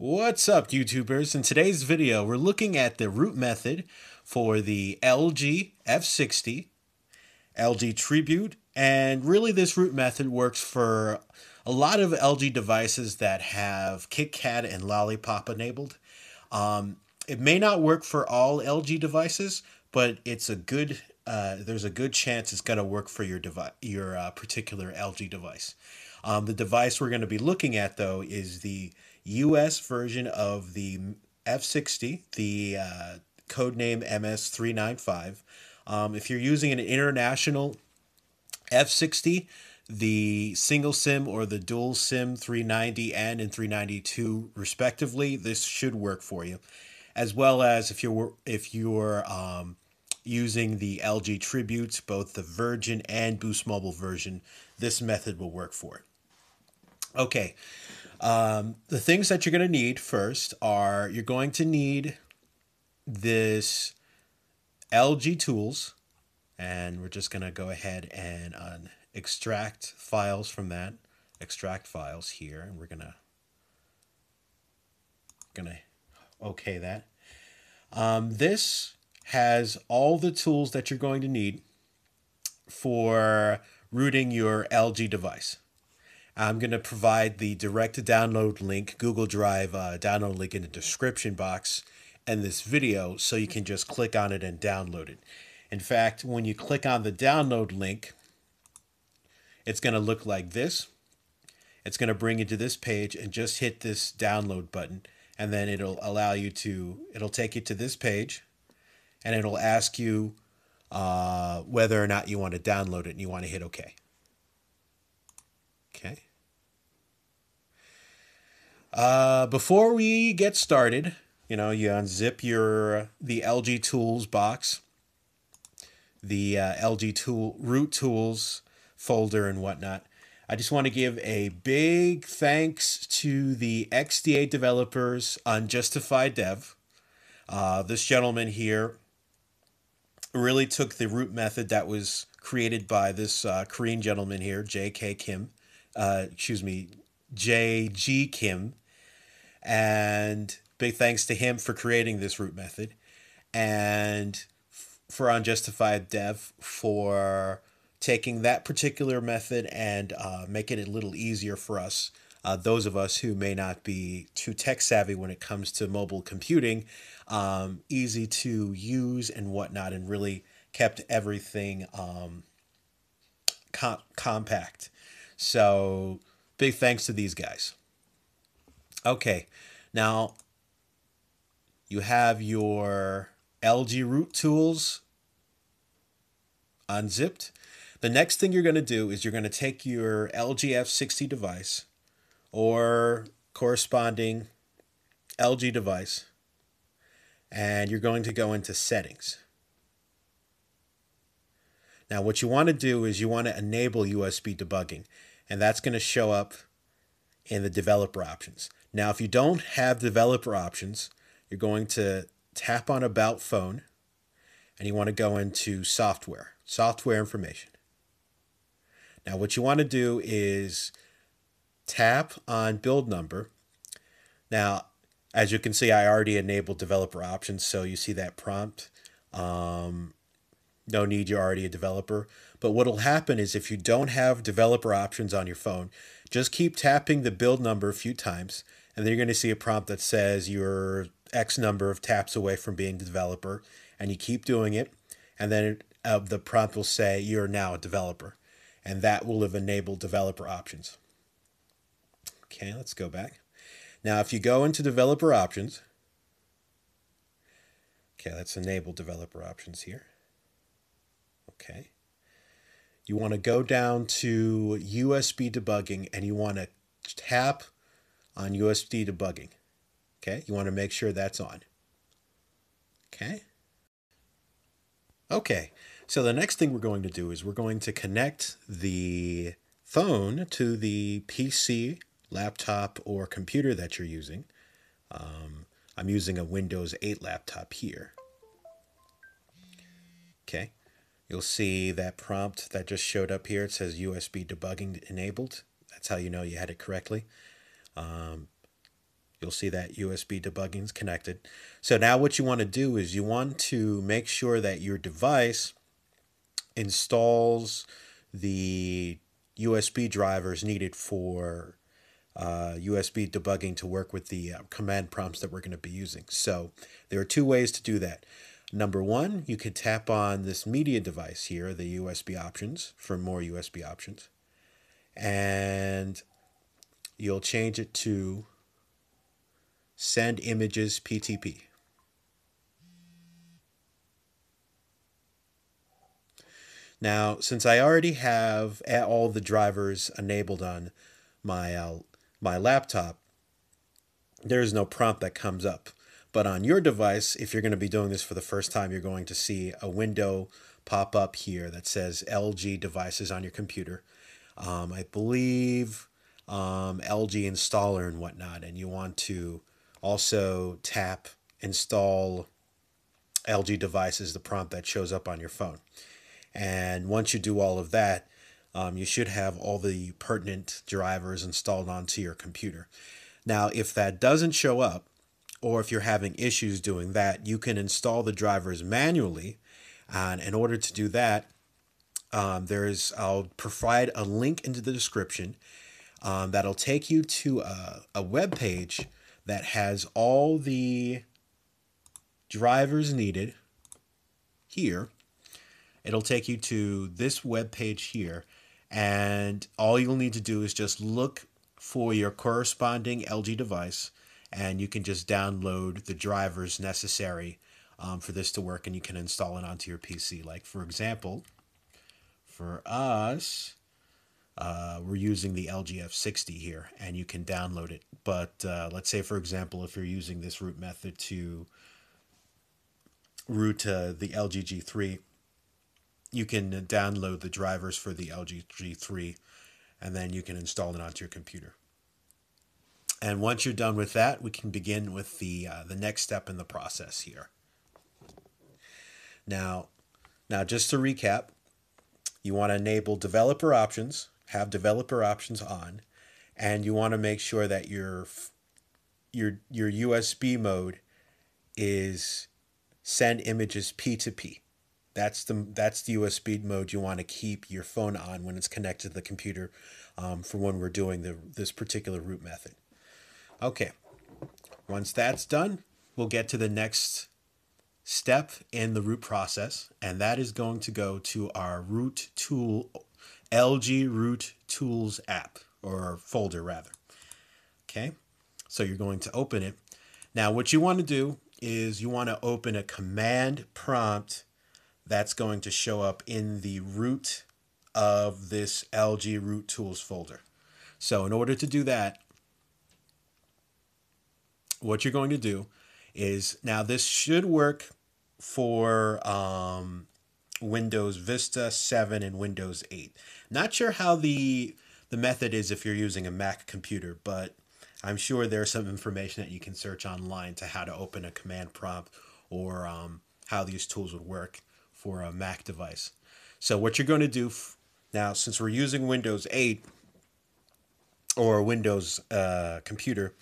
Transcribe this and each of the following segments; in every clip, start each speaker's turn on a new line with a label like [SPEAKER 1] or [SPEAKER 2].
[SPEAKER 1] What's up, YouTubers? In today's video, we're looking at the root method for the LG F60, LG Tribute, and really this root method works for a lot of LG devices that have KitKat and Lollipop enabled. It may not work for all LG devices, but it's a good there's a good chance it's going to work for your device, your particular LG device. The device we're going to be looking at, though, is the US version of the F60, the codename MS395. If you're using an international F60, the single SIM or the dual SIM 390N and 392 respectively, this should work for you. As well as if you're using the LG Tributes, both the Virgin and Boost Mobile version, this method will work for it. Okay, the things that you're going to need first are you're going to need this LG Tools, and we're just going to go ahead and extract files from that. Extract files here, and we're gonna okay that. This has all the tools that you're going to need for rooting your LG device. I'm going to provide the direct download link, Google Drive download link in the description box in this video, so you can just click on it and download it. In fact, when you click on the download link, it's going to look like this. It's going to bring you to this page, and just hit this download button, and then it'll take you to this page, and it'll ask you whether or not you want to download it, and you want to hit OK. Okay. Before we get started, you unzip the LG Tools box, the LG root tools folder and whatnot. I just want to give a big thanks to the XDA developers on Justified Dev. This gentleman here really took the root method that was created by this Korean gentleman here, JG Kim, and big thanks to him for creating this root method, and for Unjustified Dev for taking that particular method and making it a little easier for us, those of us who may not be too tech savvy when it comes to mobile computing, easy to use and whatnot, and really kept everything compact. So big thanks to these guys. Okay, now you have your LG root tools unzipped. The next thing you're going to do is you're going to take your LG F60 device or corresponding LG device, and you're going to go into settings. Now what you want to do is you want to enable USB debugging, and that's going to show up in the developer options. Now if you don't have developer options, you're going to tap on About Phone, and you want to go into software information. Now what you want to do is tap on build number. Now as you can see, I already enabled developer options, so you see that prompt. No need, you're already a developer. But what will happen is if you don't have developer options on your phone, just keep tapping the build number a few times, and then you're going to see a prompt that says you're X number of taps away from being a developer, and you keep doing it, and then the prompt will say you're now a developer, and that will have enabled developer options. Okay, let's go back. Now if you go into developer options, okay, let's enable developer options here. Okay. You want to go down to USB debugging, and you want to tap on USB debugging. Okay. You want to make sure that's on. Okay. Okay. So the next thing we're going to do is we're going to connect the phone to the PC, laptop, or computer that you're using. I'm using a Windows 8 laptop here. Okay. You'll see that prompt that just showed up here. It says USB debugging enabled. That's how you know you had it correctly. You'll see that USB debugging is connected. So now what you want to do is you want to make sure that your device installs the USB drivers needed for USB debugging to work with the command prompts that we're going to be using. So there are two ways to do that. Number one, you could tap on this media device here, the USB options, for more USB options. And you'll change it to Send Images PTP. Now, since I already have all the drivers enabled on my laptop, there's no prompt that comes up. But on your device, if you're going to be doing this for the first time, you're going to see a window pop up here that says LG devices on your computer. I believe LG installer and whatnot, and you want to also tap install LG devices, the prompt that shows up on your phone. And once you do all of that, you should have all the pertinent drivers installed onto your computer. Now, if that doesn't show up, or if you're having issues doing that, you can install the drivers manually. And in order to do that, I'll provide a link into the description that'll take you to a web page that has all the drivers needed here. It'll take you to this web page here, and all you'll need to do is just look for your corresponding LG device, and you can just download the drivers necessary for this to work, and you can install it onto your PC. Like, for example, for us, we're using the LG F60 here, and you can download it. But let's say, for example, if you're using this root method to root the LG G3, you can download the drivers for the LG G3, and then you can install it onto your computer. And once you're done with that, we can begin with the next step in the process here. Now, just to recap, you want to enable developer options, have developer options on, and you want to make sure that your USB mode is Send Images P2P. That's the USB mode you want to keep your phone on when it's connected to the computer for when we're doing this particular root method. Okay, once that's done, we'll get to the next step in the root process, and that is going to go to our root tool, LG root tools app, or folder rather. Okay, so you're going to open it. Now what you want to do is you want to open a command prompt that's going to show up in the root of this LG root tools folder. So in order to do that, what you're going to do is, now this should work for Windows Vista 7 and Windows 8. Not sure how the method is if you're using a Mac computer, but I'm sure there's some information that you can search online to how to open a command prompt, or how these tools would work for a Mac device. So what you're going to do now, since we're using Windows 8 or Windows computer,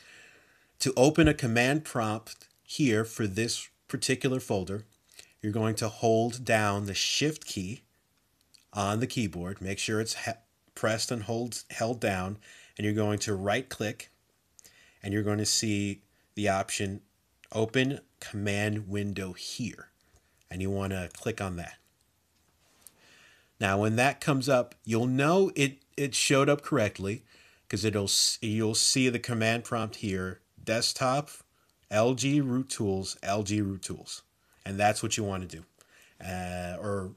[SPEAKER 1] to open a command prompt here for this particular folder, you're going to hold down the Shift key on the keyboard. Make sure it's pressed and held down, and you're going to right click, and you're going to see the option Open Command Window here, and you want to click on that. Now when that comes up, you'll know it showed up correctly, because you'll see the command prompt here, desktop LG root tools, LG root tools, and that's what you want to do, or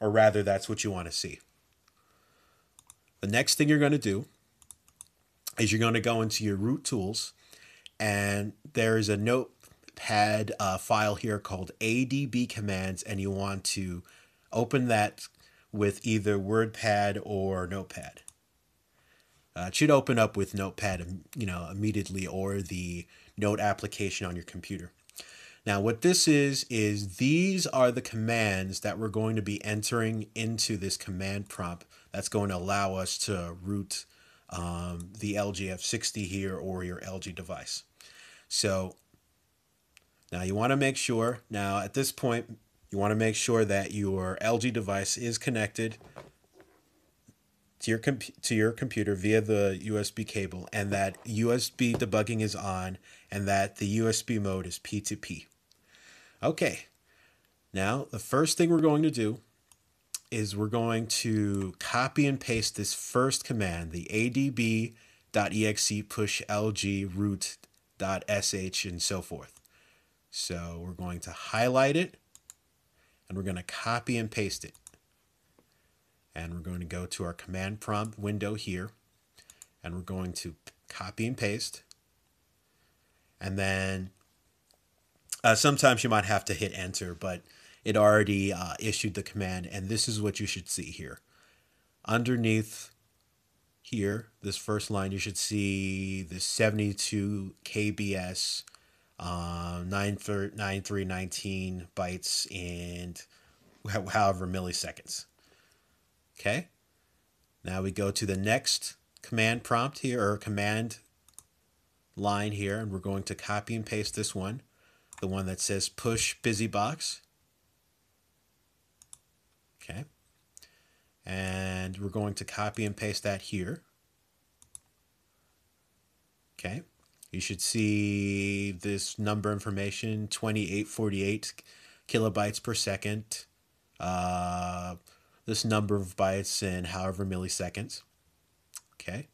[SPEAKER 1] rather that's what you want to see. The next thing you're going to do is you're going to go into your root tools, and there's a notepad file here called ADB commands, and you want to open that with either WordPad or Notepad. It should open up with Notepad, immediately, or the Note application on your computer. Now, what this is these are the commands that we're going to be entering into this command prompt that's going to allow us to root the LG F60 here or your LG device. So now you want to make sure, now at this point, you want to make sure that your LG device is connected to your computer via the USB cable, and that USB debugging is on, and that the USB mode is P2P. Okay, now the first thing we're going to do is we're going to copy and paste this first command, the adb.exe push lg root.sh and so forth. So we're going to highlight it, and we're going to copy and paste it. And we're going to go to our command prompt window here, and we're going to copy and paste. And then sometimes you might have to hit enter, but it already issued the command, and this is what you should see here. Underneath here, this first line, you should see the 72 kbs, 9319 bytes, and however milliseconds. Okay, now we go to the next command prompt here, or command line here, and we're going to copy and paste this one, the one that says push busybox. Okay, and we're going to copy and paste that here. Okay, you should see this number information, 2848 kilobytes per second. This number of bytes in however milliseconds. Okay.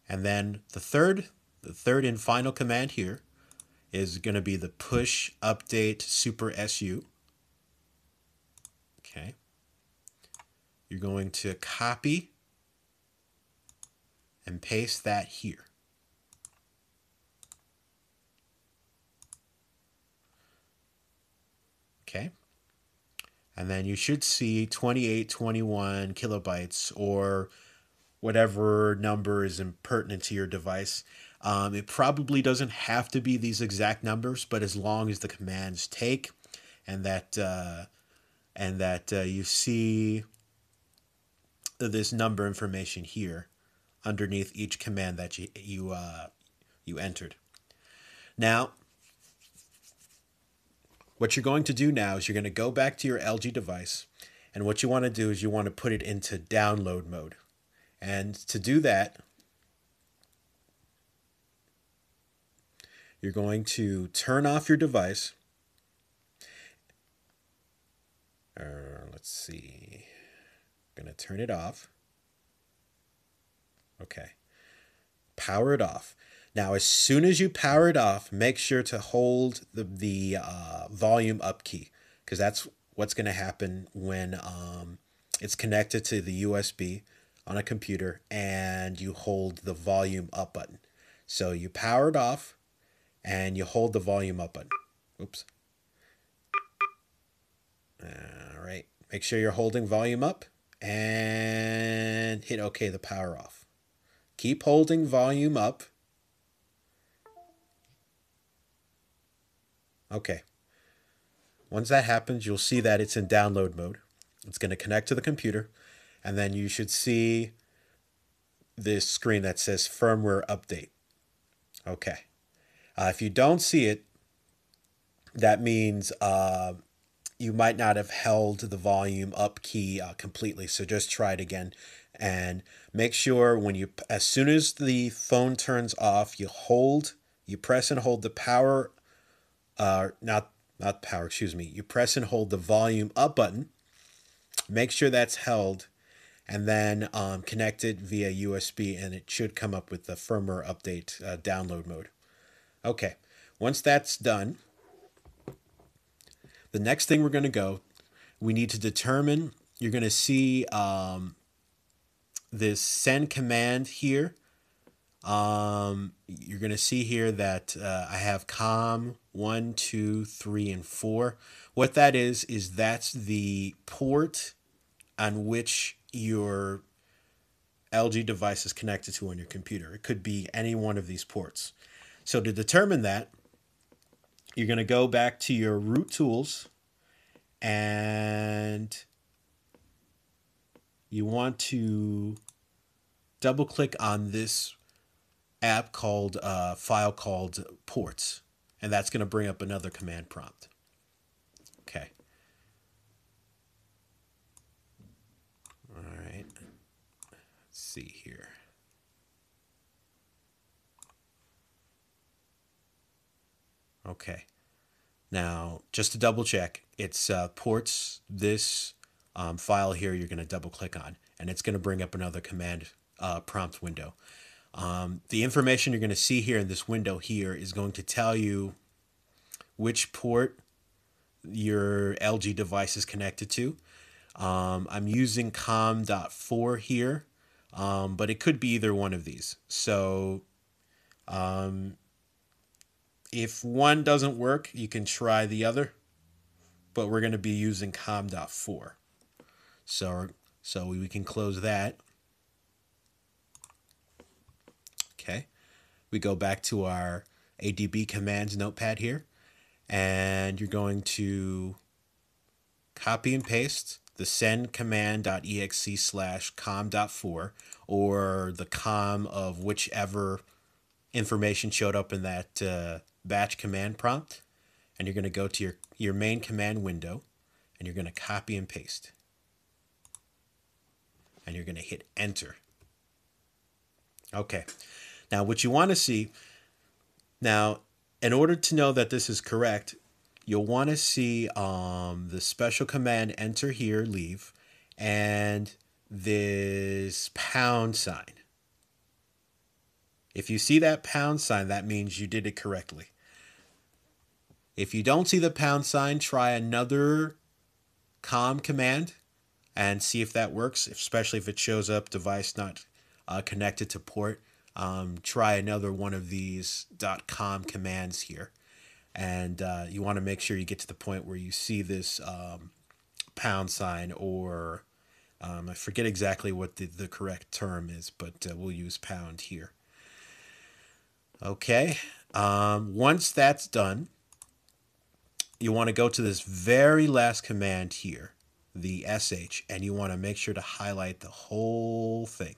[SPEAKER 1] And then the third and final command here is going to be the push update super SU. Okay. You're going to copy and paste that here. Okay. And then you should see 2821 kilobytes, or whatever number is impertinent to your device. It probably doesn't have to be these exact numbers, but as long as the commands take, and that you see this number information here underneath each command that you entered. Now, what you're going to do now is you're going to go back to your LG device, and what you want to do is you want to put it into download mode. And to do that, you're going to turn off your device. Let's see. I'm going to turn it off. Okay. Power it off. Now, as soon as you power it off, make sure to hold the volume up key, because that's what's going to happen when it's connected to the USB on a computer and you hold the volume up button. So you power it off and you hold the volume up button. Oops. All right. Make sure you're holding volume up and hit OK to power off. Keep holding volume up. Okay. Once that happens, you'll see that it's in download mode. It's going to connect to the computer, and then you should see this screen that says firmware update. Okay. If you don't see it, that means you might not have held the volume up key completely. So just try it again, and make sure as soon as the phone turns off, you press and hold the power. Not power, excuse me. You press and hold the volume up button. Make sure that's held, and then connect it via USB, and it should come up with the firmware update download mode. Okay, once that's done, the next thing we need to determine, you're going to see this send command here. You're going to see here that I have COM 1, 2, 3, and 4. What that is that's the port on which your LG device is connected to on your computer. It could be any one of these ports. So to determine that, you're going to go back to your root tools, and you want to double click on this app called file called ports, and that's going to bring up another command prompt. Okay. All right. Let's see here. Okay. Now, just to double check, it's ports this file here you're going to double click on, and it's going to bring up another command prompt window. The information you're going to see here in this window here is going to tell you which port your LG device is connected to. I'm using COM.4 here, but it could be either one of these. So if one doesn't work, you can try the other, but we're going to be using COM.4. So we can close that. Okay. We go back to our ADB commands notepad here, and you're going to copy and paste the send command.exe/com.4 or the com of whichever information showed up in that batch command prompt, and you're going to go to your main command window, and you're going to copy and paste, and you're going to hit enter. Okay. Now what you want to see, now in order to know that this is correct, you'll want to see the special command enter here, leave, and this pound sign. If you see that pound sign, that means you did it correctly. If you don't see the pound sign, try another com command and see if that works, especially if it shows up device not connected to port. Try another one of these .com commands here. And you want to make sure you get to the point where you see this pound sign, or I forget exactly what the correct term is, but we'll use pound here. Okay, once that's done, you want to go to this very last command here, the sh, and you want to make sure to highlight the whole thing.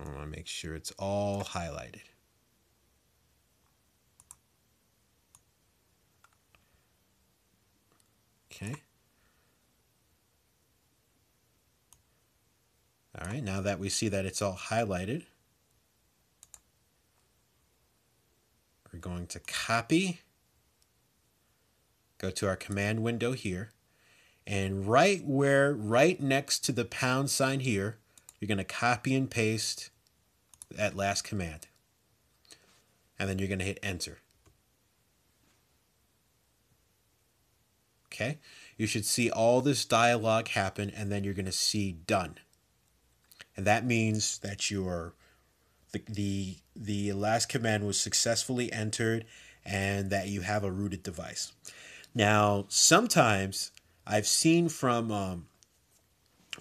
[SPEAKER 1] I want to make sure it's all highlighted. Okay. All right, now that we see that it's all highlighted, we're going to copy, go to our command window here, and right next to the pound sign here, you're going to copy and paste that last command. And then you're going to hit enter. Okay, you should see all this dialog happen, and then you're going to see done. And that means that the last command was successfully entered and that you have a rooted device. Now, sometimes I've seen from,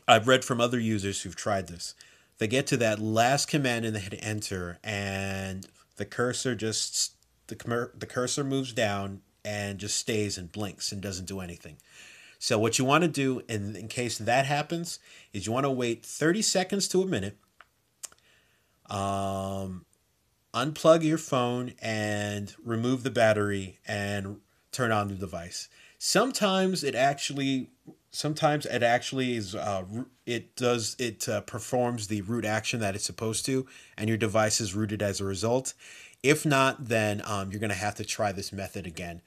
[SPEAKER 1] I've read from other users who've tried this. They get to that last command and they hit enter, and the cursor moves down and just stays and blinks and doesn't do anything. So what you want to do in case that happens is you want to wait 30 seconds to a minute, unplug your phone and remove the battery and turn on the device. Sometimes it actually is it performs the root action that it's supposed to, and your device is rooted as a result. If not, then you're going to have to try this method again.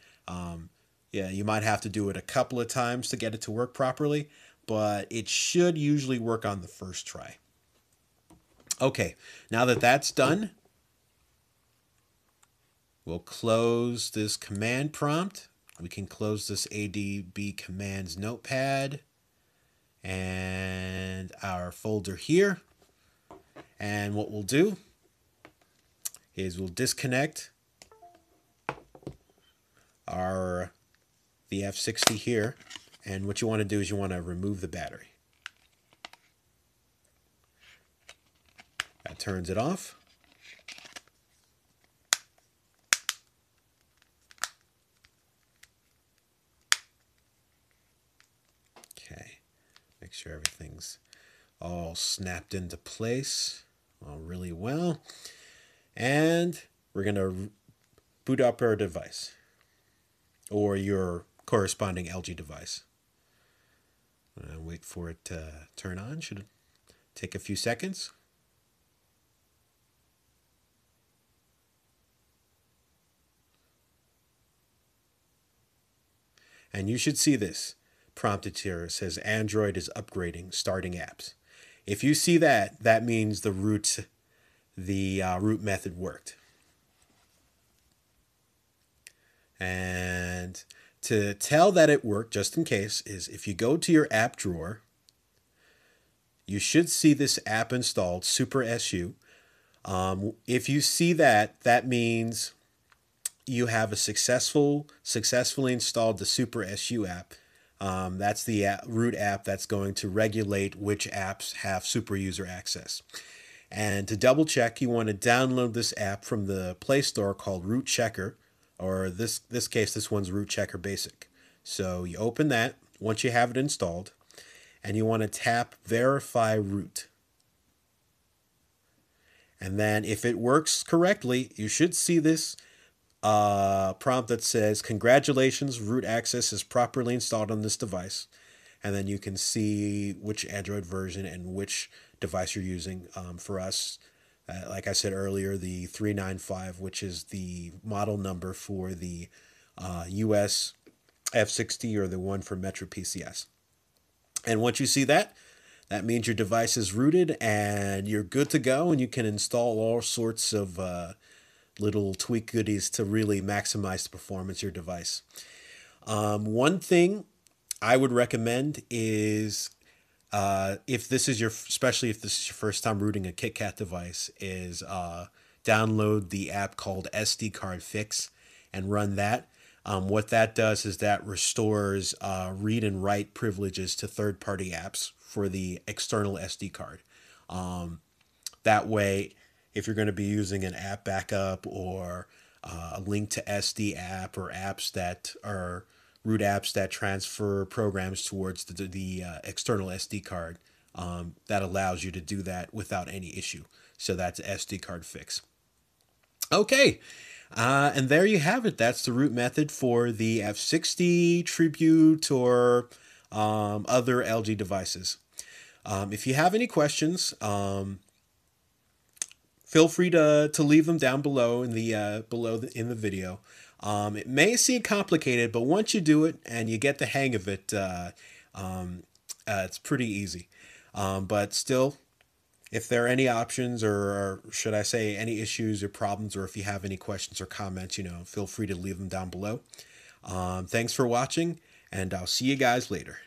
[SPEAKER 1] Yeah, you might have to do it a couple of times to get it to work properly, but it should usually work on the first try. Okay, now that that's done, we'll close this command prompt. We can close this ADB commands notepad and our folder here. And what we'll do is we'll disconnect the F60 here, and what you want to do is you want to remove the battery. That turns it off. Okay, make sure sure everything's all snapped into place really well. And we're going to boot up our device or your corresponding LG device. Wait for it to turn on. Should take a few seconds. And you should see this prompted here. It says Android is upgrading, starting apps. If you see that, that means the root method worked. And to tell that it worked, just in case, is if you go to your app drawer, you should see this app installed, Super SU. If you see that, that means you have a successfully installed the Super SU app. That's the root app that's going to regulate which apps have super user access. And to double check, you want to download this app from the Play Store called Root Checker, or this case, this one's Root Checker Basic. So you open that once you have it installed, and you want to tap Verify Root. And then if it works correctly, you should see this prompt that says, "Congratulations, root access is properly installed on this device." And then you can see which Android version and which device you're using. For us, like I said earlier, the 395, which is the model number for the US F60 or the one for Metro PCS. And once you see that, that means your device is rooted and you're good to go, and you can install all sorts of little tweak goodies to really maximize the performance of your device. One thing I would recommend is if this is especially if this is your first time rooting a KitKat device, is download the app called SD Card Fix and run that. What that does is that restores read and write privileges to third-party apps for the external SD card. That way, if you're going to be using an app backup or a link to SD app or apps that are root apps that transfer programs towards the external SD card, that allows you to do that without any issue. So that's SD Card Fix. Okay. And there you have it. That's the root method for the F60, Tribute, or other LG devices. If you have any questions, feel free to leave them down below in the video. It may seem complicated, but once you do it and you get the hang of it, it's pretty easy. But still, if there are any options, or should I say any issues or problems, or if you have any questions or comments, feel free to leave them down below. Thanks for watching, and I'll see you guys later.